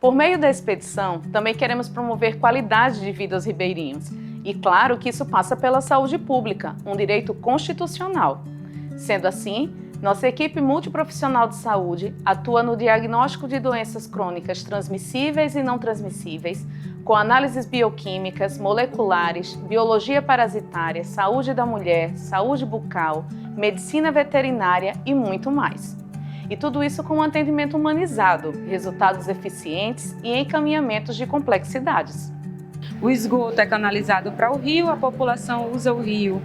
Por meio da expedição, também queremos promover qualidade de vida aos ribeirinhos. E claro que isso passa pela saúde pública, um direito constitucional. Sendo assim, nossa equipe multiprofissional de saúde atua no diagnóstico de doenças crônicas transmissíveis e não transmissíveis, com análises bioquímicas, moleculares, biologia parasitária, saúde da mulher, saúde bucal, medicina veterinária e muito mais. E tudo isso com um atendimento humanizado, resultados eficientes e encaminhamentos de complexidades. O esgoto é canalizado para o rio, a população usa o rio,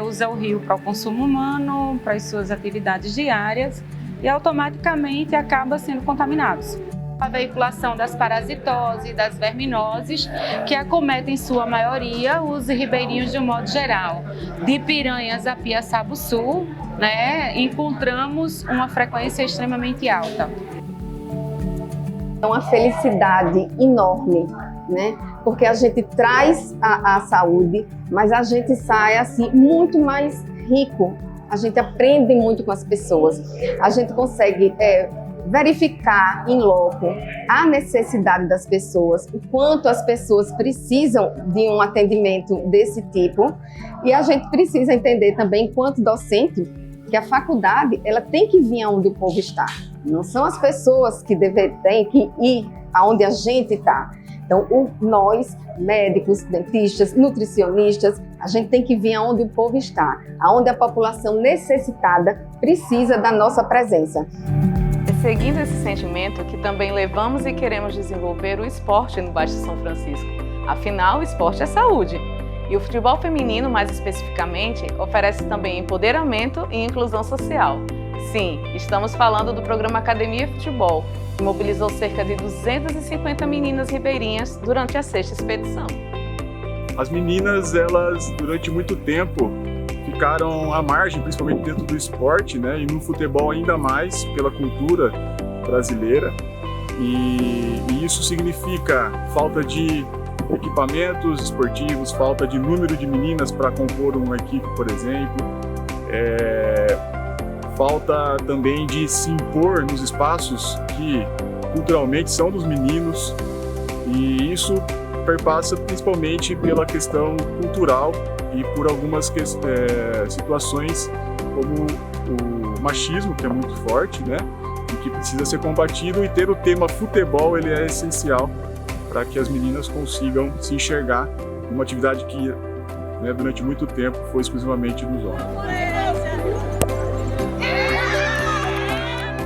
usa o rio para o consumo humano, para as suas atividades diárias e automaticamente acaba sendo contaminados. A veiculação das parasitoses e das verminoses, que acometem em sua maioria os ribeirinhos de um modo geral. De Piranhas a Piaçabuçu, encontramos uma frequência extremamente alta. É uma felicidade enorme, porque a gente traz a saúde, mas a gente sai assim muito mais rico. A gente aprende muito com as pessoas. A gente consegue verificar em loco a necessidade das pessoas, o quanto as pessoas precisam de um atendimento desse tipo. E a gente precisa entender também, enquanto docente, que a faculdade ela tem que vir aonde o povo está. Não são as pessoas que têm que ir aonde a gente está. Então, nós, médicos, dentistas, nutricionistas, a gente tem que vir aonde o povo está, aonde a população necessitada precisa da nossa presença. É seguindo esse sentimento que também levamos e queremos desenvolver o esporte no Baixo São Francisco. Afinal, o esporte é saúde. E o futebol feminino, mais especificamente, oferece também empoderamento e inclusão social. Sim, estamos falando do programa Academia Futebol, que mobilizou cerca de 250 meninas ribeirinhas durante a 6ª expedição. As meninas, elas, durante muito tempo, ficaram à margem, principalmente dentro do esporte, e no futebol ainda mais, pela cultura brasileira. E isso significa falta de equipamentos esportivos, falta de número de meninas para compor uma equipe, por exemplo. Falta também de se impor nos espaços que culturalmente são dos meninos, e isso perpassa principalmente pela questão cultural e por algumas situações como o machismo, que é muito forte, e que precisa ser combatido, e ter o tema futebol ele é essencial para que as meninas consigam se enxergar numa atividade que durante muito tempo foi exclusivamente dos homens.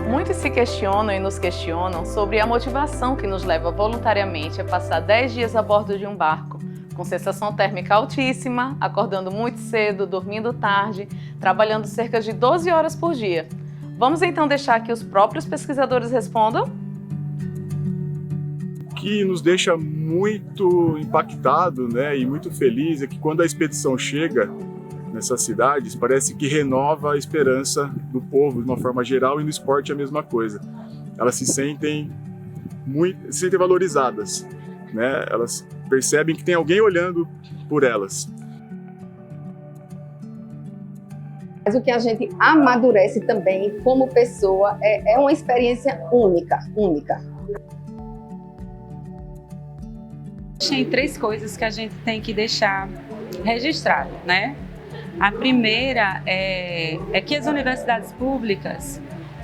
Muitos se questionam e nos questionam sobre a motivação que nos leva voluntariamente a passar 10 dias a bordo de um barco, com sensação térmica altíssima, acordando muito cedo, dormindo tarde, trabalhando cerca de 12 horas por dia. Vamos então deixar que os próprios pesquisadores respondam? O que nos deixa muito impactado e muito feliz é que quando a expedição chega nessas cidades, parece que renova a esperança do povo de uma forma geral, e no esporte é a mesma coisa. Elas se sentem valorizadas, Elas percebem que tem alguém olhando por elas. Mas o que a gente amadurece também como pessoa é uma experiência única. Tem 3 coisas que a gente tem que deixar registrado, A primeira é que as universidades públicas,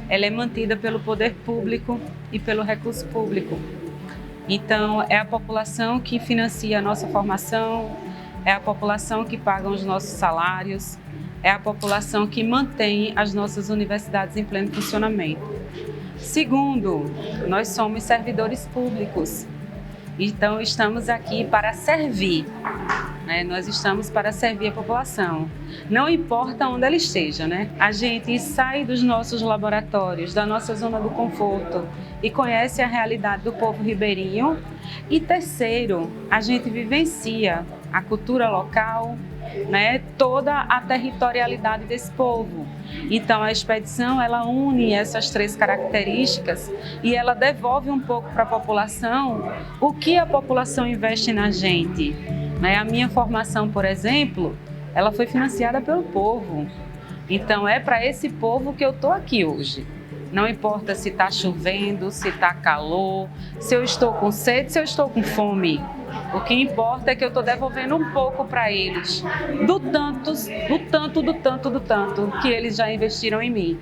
ela é mantida pelo poder público e pelo recurso público. Então, é a população que financia a nossa formação, é a população que paga os nossos salários, é a população que mantém as nossas universidades em pleno funcionamento. Segundo, nós somos servidores públicos. Então, estamos aqui para servir, Nós estamos para servir a população, não importa onde ela esteja, A gente sai dos nossos laboratórios, da nossa zona do conforto e conhece a realidade do povo ribeirinho. E terceiro, a gente vivencia a cultura local, toda a territorialidade desse povo. Então a expedição ela une essas 3 características e ela devolve um pouco para a população o que a população investe na gente. A minha formação, por exemplo, ela foi financiada pelo povo. Então é para esse povo que eu estou aqui hoje. Não importa se está chovendo, se está calor, se eu estou com sede, se eu estou com fome. O que importa é que eu estou devolvendo um pouco para eles, do tanto que eles já investiram em mim.